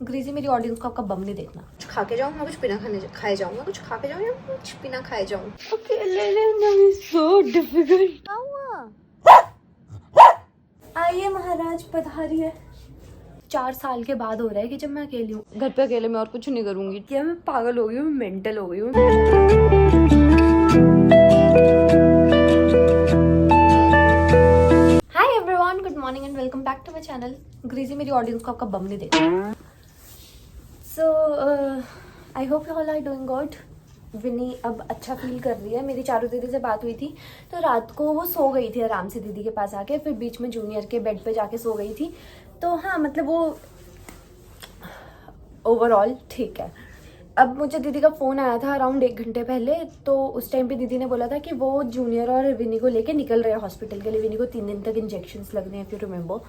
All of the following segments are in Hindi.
ग्रीजी मेरी ऑडियंस को आपका बम नहीं देखना। कुछ खा के जाऊँ, मैं कुछ बिना खाए जाऊँगा, कुछ खा के जाऊँ या कुछ बिना खाए जाऊँ। अकेले रहना इज सो डिफिकल्ट। आइए महाराज पधारिए। 4 साल के बाद हो रहा है कि जब मैं अकेली हूँ घर पे। अकेले मैं और कुछ नहीं करूंगी। क्या मैं पागल हो गई हूँ, मैं मेंटल हो गई हूँ। Hi everyone, good morning and welcome back to my channel. ग्रीजी मेरी ऑडियंस को आपका बम नहीं देखना। So I hope you all are doing good. विनी अब अच्छा फील कर रही है। मेरी चारू दीदी से बात हुई थी तो रात को वो सो गई थी आराम से दीदी के पास आके, फिर बीच में जूनियर के बेड पे जाके सो गई थी। तो हाँ, मतलब वो ओवरऑल ठीक है। अब मुझे दीदी का फ़ोन आया था अराउंड 1 घंटे पहले, तो उस टाइम पे दीदी ने बोला था कि वो जूनियर और विनी को लेके निकल रहे हैं हॉस्पिटल के लिए। विनी को 3 दिन तक इंजेक्शन्स लगने हैं, इफ़ यू रिमेंबर।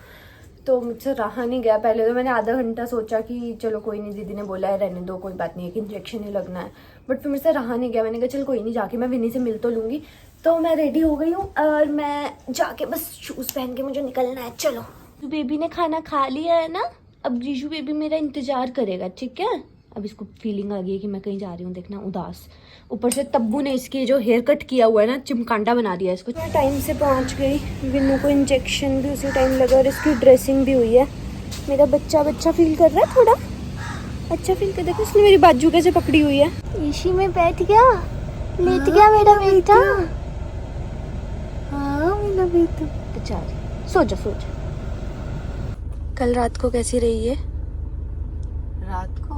तो मुझसे रहा नहीं गया। पहले तो मैंने आधा घंटा सोचा कि चलो कोई नहीं, दीदी ने बोला है रहने दो, कोई बात नहीं है कि इंजेक्शन ही लगना है। बट फिर मुझसे रहा नहीं गया। मैंने कहा चल कोई नहीं, जाके मैं विनी से मिल तो लूँगी। तो मैं रेडी हो गई हूँ और मैं जाके बस शूज़ पहन के मुझे निकलना है। चलो, बेबी ने खाना खा लिया है ना, अब जीजू बेबी मेरा इंतजार करेगा, ठीक है। अब इसको फीलिंग आ गई है कि मैं कहीं जा रही हूँ, देखना उदास। ऊपर से तब्बू ने इसकी जो हेयर कट किया हुआ है ना, चिमकांडा बना दिया इसको। मैं टाइम से पहुँच गई। विन्नू को इंजेक्शन भी उसी टाइम लगा और इसकी ड्रेसिंग भी हुई है। मेरा बच्चा फील कर रहा है, थोड़ा अच्छा फील कर। देखो उसने मेरी बाजू कैसे पकड़ी हुई है। इसी में बैठ गया, लेट गया मेरा बेटा। हाँ मेरा बेटा बेचारी, सो जा सो जा। कल रात को कैसी रही है? रात को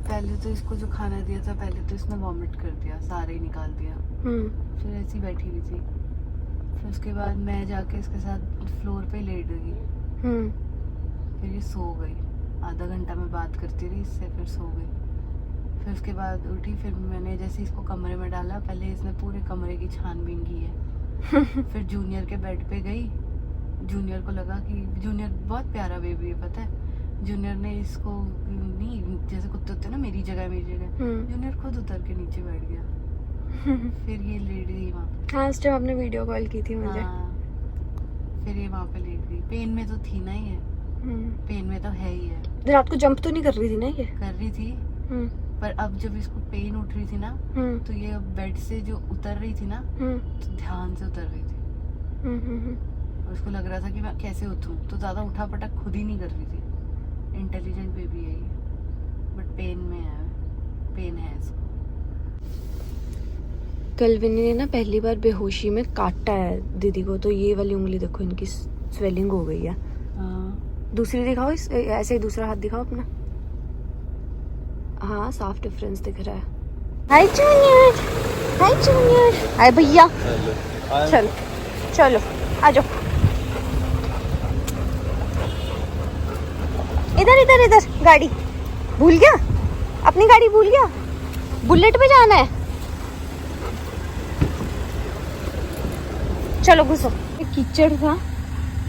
पहले तो इसको जो खाना दिया था, पहले तो इसने वॉमिट कर दिया, सारे ही निकाल दिया। फिर ऐसी बैठी हुई थी। फिर उसके बाद मैं जाके इसके साथ फ्लोर पे लेट गई। फिर ये सो गई। आधा घंटा मैं बात करती रही इससे, फिर सो गई। फिर उसके बाद उठी, फिर मैंने जैसे इसको कमरे में डाला, पहले इसने पूरे कमरे की छानबीन की है। फिर जूनियर के बेड पे गई। जूनियर को लगा कि जूनियर बहुत प्यारा बेबी है, पता है। जूनियर ने इसको नहीं, जैसे कुत्ते होते हैं ना, मेरी जगह जूनियर खुद उतर के नीचे बैठ गया। फिर ये लेट गई वहाँ पे। हाँ, उस टाइम आपने वीडियो कॉल की थी मुझे। हाँ, फिर ये वहाँ पे लेट गई। पेन में तो थी ना ये, पेन में तो है ही है। रात को जंप तो नहीं कर रही थी ना ये? कर रही थी, पर अब जब इसको पेन उठ रही थी ना, तो ये बेड से जो उतर रही थी ना, तो ध्यान से उतर रही थी। और उसको लग रहा था कि मैं कैसे उठूं, तो ज्यादा उठा पटक खुद ही नहीं कर रही थी। इंटेलिजेंट बेबी है ये, बट पेन में है, पेन है इसको। कल विनी ने ना पहली बार बेहोशी में काटा है दीदी को, तो ये वाली उंगली देखो, इनकी स्वेलिंग हो गई है। दूसरी दिखाओ, इस ऐसे ही दूसरा हाथ दिखाओ अपना। हाँ, साफ डिफरेंस दिख रहा है। हाय जूनियर, हाय जूनियर, हाय भैया। चलो चलो आ जाओ, इधर इधर इधर। गाड़ी भूल गया, अपनी गाड़ी भूल गया। बुलेट पे जाना है, चलो घुसो। ये कीचड़ था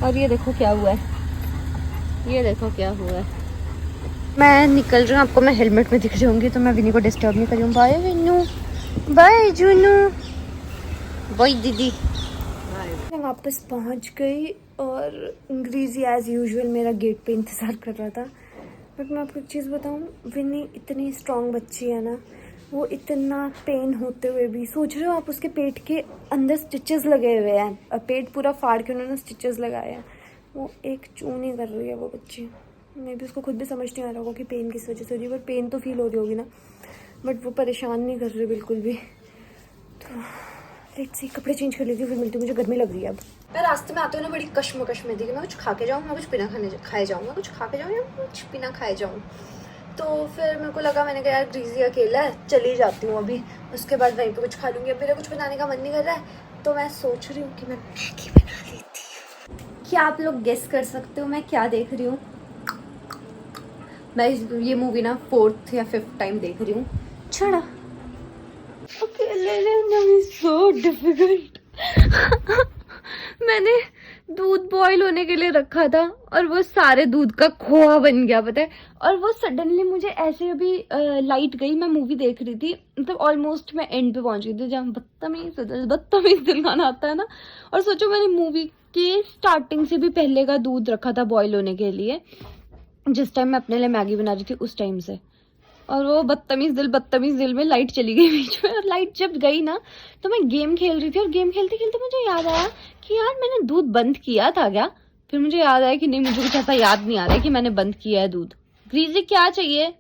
और ये देखो क्या हुआ है, ये देखो क्या हुआ है। मैं निकल रही हूँ, आपको मैं हेलमेट में दिख रही होंगी, तो मैं विनी को डिस्टर्ब नहीं कर रही हूँ। बाय विनू, बाय जूनू, बाय दीदी। मैं वापस पहुँच गई और ग्रीजी एज यूजुअल मेरा गेट पे इंतज़ार कर रहा था। बट मैं आपको एक चीज़ बताऊँ, विनी इतनी स्ट्रॉन्ग बच्ची है ना, वो इतना पेन होते हुए भी, सोच रहे हो आप, उसके पेट के अंदर स्टिचेस लगे हुए हैं, पेट पूरा फाड़ के उन्होंने स्टिचेस लगाए हैं। वो एक चू नहीं कर रही है वो बच्ची। मे भी उसको खुद भी समझ नहीं आ रहा होगा कि पेन किस वजह से हो रही है, बट पेन तो फील हो रही होगी ना। बट वो परेशान नहीं कर रही बिल्कुल भी। तो लेट्स सी, कपड़े चेंज कर लेती हूँ, फिर मिलती हूँ। मुझे गर्मी लग रही है अब। मैं रास्ते में आते हुए ना बड़ी कश्मकश में थी कि मैं कुछ खा के जाऊँ, मैं कुछ बिना खाए जाऊँ, मैं कुछ खा के जाऊँ या कुछ बिना खाए जाऊँ। तो फिर मेरे को लगा, मैंने कहा यार ग्रीजी अकेला है, चली जाती हूँ अभी, उसके बाद वहीं पे कुछ खा लूँगी। अब मेरा कुछ बनाने का मन नहीं कर रहा है, तो मैं सोच रही हूँ कि मैं मैगी बना लेती हूँ। क्या आप लोग गेस कर सकते हो मैं क्या देख रही हूँ? मैं ये मूवी ना 4th या 5th टाइम देख रही हूँ। छोड़ा, अकेले रहना इज सो डिफिकल्ट। मैंने दूध बॉईल होने के लिए रखा था और वो सारे दूध का खोआ बन गया, पता है। और वो सडनली मुझे ऐसे अभी लाइट गई, मैं मूवी देख रही थी, मतलब ऑलमोस्ट मैं एंड पे पहुंच गई थी, जहाँ बदतमीज दिल गाना आता है ना। और सोचो, मैंने मूवी के स्टार्टिंग से भी पहले का दूध रखा था बॉईल होने के लिए, जिस टाइम मैं अपने लिए मैगी बना रही थी उस टाइम से। और वो बदतमीज दिल में लाइट चली गई बीच में, और लाइट जब गई ना तो मैं गेम खेल रही थी, और गेम खेलते खेलते मुझे याद आया कि यार मैंने दूध बंद किया था क्या। फिर मुझे याद आया कि नहीं, मुझे कुछ ऐसा याद नहीं आ रहा है कि मैंने बंद किया है दूध। ग्रीजी क्या चाहिए?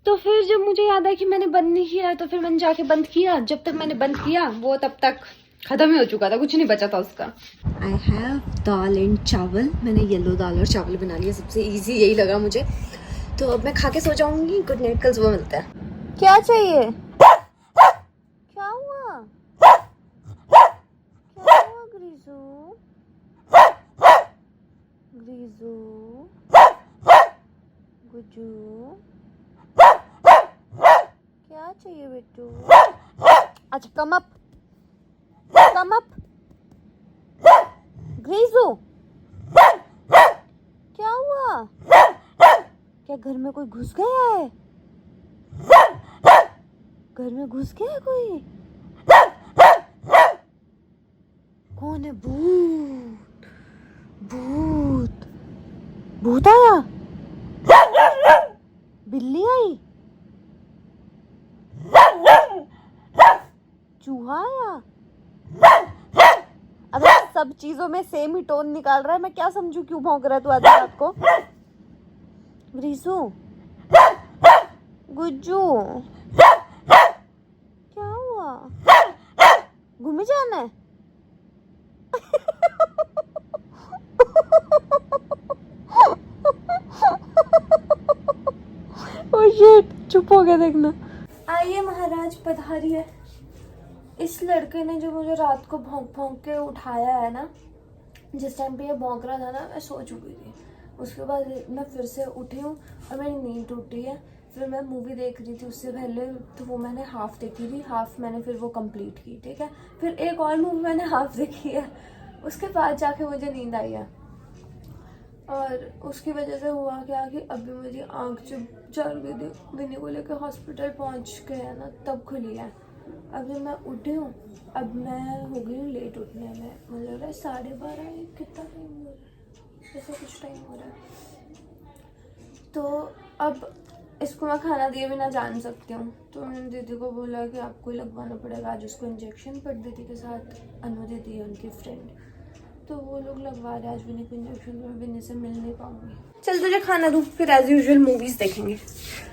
तो फिर जब मुझे याद आया कि मैंने बंद नहीं किया तो फिर मैंने जाके बंद किया। जब तक मैंने बंद किया वो तब तक खत्म ही हो चुका था, कुछ नहीं बचा था उसका। आई हैव दाल एंड चावल। मैंने येलो दाल और चावल बना लिया, सबसे इजी यही लगा मुझे। तो अब मैं खा के सो जाऊंगी। गुड नाइट, कल सुबह मिलते हैं। क्या चाहिए? क्या हुआ? क्या हुआ ग्रीजू? ग्रीजू, गुजू, क्या चाहिए बेटू? अच्छा कम अप, कम अप। ग्रीजू, क्या हुआ? क्या घर में कोई घुस गया है? घर में घुस गया है कोई? कौन है? भूत, भूत, भूत आया? बिल्ली आई? चूहा आया? अब सब चीजों में सेम ही टोन निकाल रहा है, मैं क्या समझू क्यों भौंक रहा है तू आधी रात को? ग्रीसू, गुज्जू, क्या हुआ? घूमे जाना है? ओह शिट, चुप हो गया देखना। आइए महाराज पधारिए। इस लड़के ने जो मुझे रात को भौंक भौंक के उठाया है ना, जिस टाइम पे ये भौंक रहा था ना, मैं सो चुकी थी। उसके बाद मैं फिर से उठी हूँ और मेरी नींद टूटी है। फिर मैं मूवी देख रही थी उससे पहले, तो वो मैंने हाफ देखी थी, हाफ मैंने फिर वो कंप्लीट की, ठीक है। फिर एक और मूवी मैंने हाफ देखी है, उसके बाद जाके मुझे नींद आई है। और उसकी वजह से हुआ क्या कि अभी मुझे आँख जब 4 बजे विनी को लेकर हॉस्पिटल पहुँच गए हैं ना, तब खुली है। अभी मैं उठी हूँ, अब मैं हो गई हूँ लेट उठने में। मुझे लग रहा है 12:30, कितना टाइम हो रहा है, ऐसा कुछ टाइम हो रहा है। तो अब इसको मैं खाना दिए बिना जान सकती हूँ। तो मैंने दीदी को बोला कि आपको ही लगवाना पड़ेगा आज उसको इंजेक्शन। पर दीदी के साथ अनु दीदी है, उनकी फ्रेंड, तो वो लोग लगवा रहे आज विनी को इंजेक्शन। मैं विनी से मिल नहीं पाऊंगी। चल तुझे खाना दूँ, फिर एज यूजुअल मूवीज देखेंगे।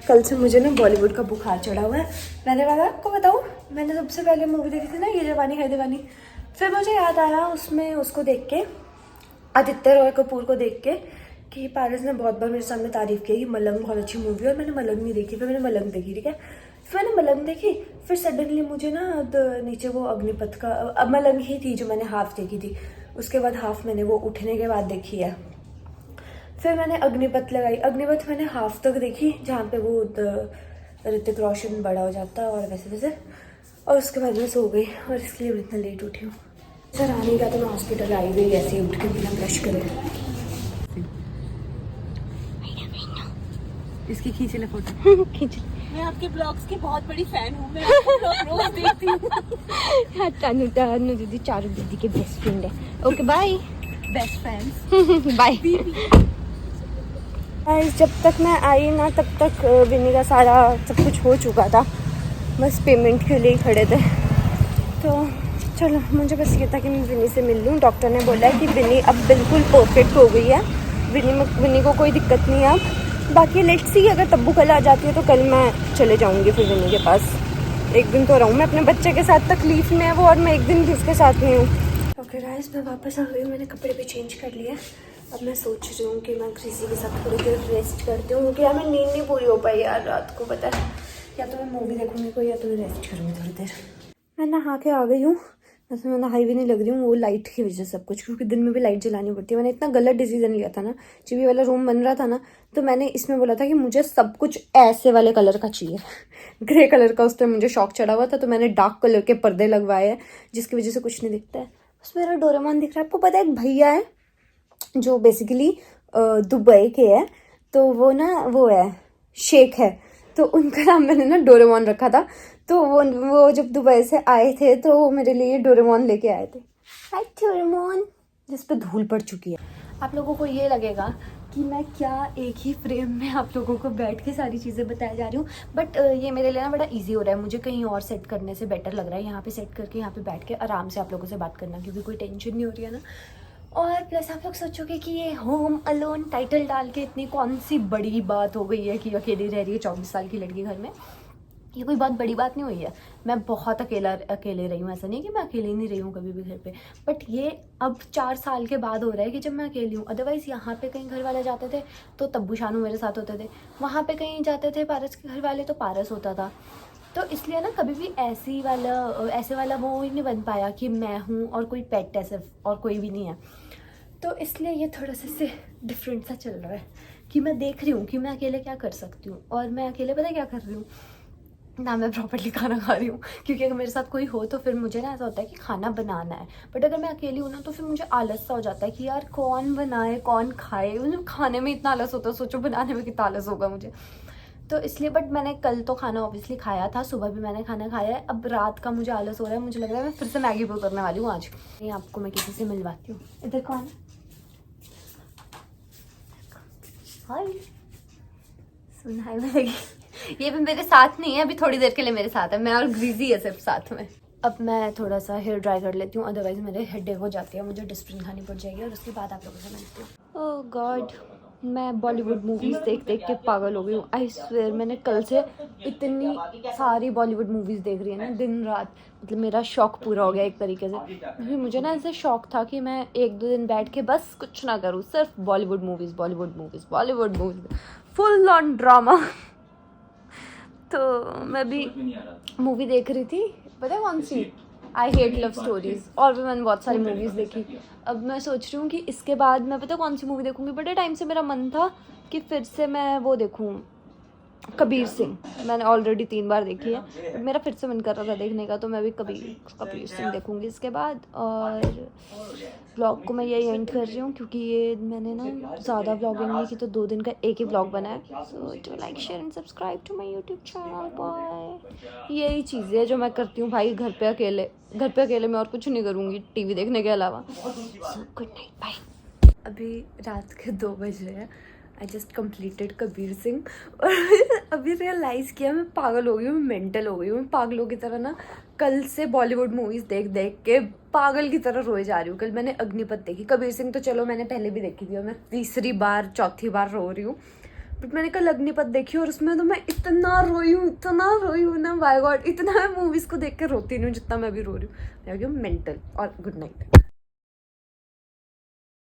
कल से मुझे ना बॉलीवुड का बुखार चढ़ा हुआ है। मैंने वाला आपको बताऊँ, मैंने सबसे पहले मूवी देखी थी ना ये जवानी है दीवानी। फिर मुझे याद आया उसमें उसको देख के, आदित्य रॉय कपूर को देख के, कि पारस ने बहुत बार मेरे सामने तारीफ की कि मलंग बहुत अच्छी मूवी है, और मैंने मलंग नहीं देखी। फिर मैंने मलंग देखी, ठीक है। फिर मैंने मलंग देखी, फिर सडनली मुझे ना नीचे वो अग्निपथ का, अब मलंग ही थी जो मैंने हाफ देखी थी, उसके बाद हाफ मैंने वो उठने के बाद देखी है। फिर मैंने अग्निपथ लगाई। अग्निपथ मैंने हाफ तक देखी, जहाँ पे वो ऋतिक रोशन बड़ा हो जाता है और वैसे वैसे, और उसके बाद मैं सो गई, और इसलिए मैं इतना लेट उठी हूँ। सर आने का तो मैं हॉस्पिटल आई गई ऐसे ही उठ के बिना ब्रश करे। इसकी खींच ले फोटो। खींच। मैं आपके ब्लॉग्स की बहुत बड़ी फैन हूँ, मैं आपके ब्लॉग रोज देखती हूँ। तनु दीदी चारू दीदी के बेस्ट फ्रेंड है। Okay bye, best friends, bye. जब तक मैं आई ना तब तक विनी का सारा सब कुछ हो चुका था, बस पेमेंट के लिए ही खड़े थे। तो चलो, मुझे बस ये था कि मैं विनी से मिल लूँ। डॉक्टर ने बोला है कि विनी अब बिल्कुल परफेक्ट हो गई है, विनी को कोई दिक्कत नहीं है अब। बाकी लेट्स सी, अगर तब्बू कल आ जाती है तो कल मैं चले जाऊँगी फिर विनी के पास। एक दिन तो रहूँ, मैं अपने बच्चे के साथ तकलीफ में है वो, और मैं एक दिन भी उसके साथ नहीं हूँ। ओके गाइस, मैं वापस आ गई हूँ, मैंने कपड़े भी चेंज कर लिए। अब मैं सोच रही हूँ कि मैं किसी के साथ थोड़ी देर रेस्ट करती हूँ, क्योंकि यार मैं नींद नहीं पूरी हो पाई यार रात को, पता है। या तो मैं मूवी देखूँगी कोई, या तो मैं रेस्ट करूँगी थोड़ी देर। मैं नहा के आ गई हूँ, वैसे मैं नहाई भी नहीं लग रही हूँ, वो लाइट की वजह से सब कुछ, क्योंकि दिन में भी लाइट जलानी पड़ती है। मैंने इतना गलत डिसीजन लिया था ना, जब ये वाला रूम बन रहा था ना, तो मैंने इसमें बोला था कि मुझे सब कुछ ऐसे वाले कलर का चाहिए, ग्रे कलर का। उस टाइम मुझे शौक चढ़ा हुआ था, तो मैंने डार्क कलर के पर्दे लगवाए हैं, जिसकी वजह से कुछ नहीं दिखता है। बस मेरा डोरेमोन दिख रहा है। आपको पता है एक भैया है जो बेसिकली दुबई के है, तो वो ना वो है शेख है, तो उनका नाम मैंने ना डोरेमोन रखा था। तो वो जब दुबई से आए थे तो वो मेरे लिए डोरेमोन लेके आए थे। हाय डोरेमोन, जिस पे धूल पड़ चुकी है। आप लोगों को ये लगेगा कि मैं क्या एक ही फ्रेम में आप लोगों को बैठ के सारी चीज़ें बताया जा रही हूँ, बट ये मेरे लिए ना बड़ा इजी हो रहा है। मुझे कहीं और सेट करने से बेटर लग रहा है यहाँ पे सेट करके, यहाँ पे बैठ के आराम से आप लोगों से बात करना, क्योंकि कोई टेंशन नहीं हो रही है ना। और प्लस आप लोग सोचोगे कि ये होम अलोन टाइटल डाल के इतनी कौन सी बड़ी बात हो गई है कि अकेली रह रही है 24 साल की लड़की घर में। ये कोई बहुत बड़ी बात नहीं हुई है। मैं बहुत अकेले रही हूँ, ऐसा नहीं कि मैं अकेले नहीं रही हूँ कभी भी घर पे, बट ये अब 4 साल के बाद हो रहा है कि जब मैं अकेली हूँ। अदरवाइज़ यहाँ पे कहीं घर वाले जाते थे तो तब्बू शानू मेरे साथ होते थे, वहाँ पे कहीं जाते थे पारस के घर वाले तो पारस होता था। तो इसलिए ना कभी भी ऐसे वाला वो ही नहीं बन पाया कि मैं हूँ और कोई पेट ऐसे और कोई भी नहीं है। तो इसलिए ये थोड़ा सा से डिफरेंट सा चल रहा है कि मैं देख रही हूँ कि मैं अकेले क्या कर सकती हूँ। और मैं अकेले पता क्या कर रही हूँ ना, मैं प्रॉपर्ली खाना खा रही हूँ, क्योंकि अगर मेरे साथ कोई हो तो फिर मुझे ना ऐसा होता है कि खाना बनाना है। बट अगर मैं अकेली हूँ ना तो फिर मुझे आलस सा हो जाता है कि यार कौन बनाए कौन खाए। मुझे खाने में इतना आलस होता है, सोचो बनाने में कितना आलस होगा मुझे। तो इसलिए बट मैंने कल तो खाना ऑब्वियसली खाया था, सुबह भी मैंने खाना खाया है। अब रात का मुझे आलस हो रहा है, मुझे लग रहा है मैं फिर से मैगी बोल करने वाली हूँ आज। ये आपको मैं किसी से मिलवाती हूँ। इधर कौन? हाय, सुनाई मिलेगी। ये भी मेरे साथ नहीं है अभी, थोड़ी देर के लिए मेरे साथ है, मैं और ग्रीजी है सिर्फ साथ में। अब मैं थोड़ा सा हेयर ड्राई कर लेती हूँ, अदरवाइज मेरे हेडेक हो जाती है, मुझे डिस्प्रिन खानी पड़ जाएगी और उसके बाद आप लोगों से मिलती हूँ। ओह गॉड, मैं बॉलीवुड मूवीज़ देख देख के पागल हो गई हूँ। आई स्वेयर मैंने कल से इतनी सारी बॉलीवुड मूवीज़ देख रही है ना दिन रात, मतलब मेरा शौक पूरा हो गया एक तरीके से। क्योंकि मुझे ना ऐसे शौक था कि मैं 1-2 दिन बैठ के बस कुछ ना करूँ, सिर्फ Bollywood movies full on drama. तो मैं भी मूवी देख रही थी, पता है कौन सी? I hate love stories. और भी मैंने बहुत सारी मूवीज़ देखी। अब मैं सोच रही हूँ कि इसके बाद मैं पता कौन सी मूवी देखूँगी। बड़े टाइम से मेरा मन था कि फिर से मैं वो देखूँ, कबीर सिंह। मैंने ऑलरेडी 3 बार देखी है, मेरा फिर से मन कर रहा था देखने का, तो मैं भी कबीर सिंह देखूँगी इसके बाद। और ब्लॉग को मैं यही एंड कर रही हूँ, क्योंकि ये मैंने ना ज़्यादा ब्लॉगिंग नहीं की, तो 2 दिन का एक ही ब्लॉग बना है। So do like share and subscribe to my YouTube channel bye. यही चीज़ें जो मैं करती हूँ भाई घर पे अकेले मैं और कुछ नहीं करूँगी टीवी देखने के अलावा। So good night, bye. अभी रात के 2 बज रहे हैं। I just completed Kabir Singh और अभी रियलाइज़ किया मैं पागल हो गई हूँ, मैं मेंटल हो गई हूँ। मैं पागलों की तरह ना कल से बॉलीवुड मूवीज़ देख देख के पागल की तरह रोए जा रही हूँ। कल मैंने अग्निपथ देखी, कबीर सिंह तो चलो मैंने पहले भी देखी थी और मैं 3री बार 4थी बार रो रही हूँ। बट मैंने कल अग्निपथ देखी और उसमें तो मैं इतना रोई हूँ ना, बाय गॉड, इतना मैं मूवीज़ को देख के रोती नहीं हूँ जितना मैं अभी रो रही हूँ। मैं मेंटल। और गुड नाइट।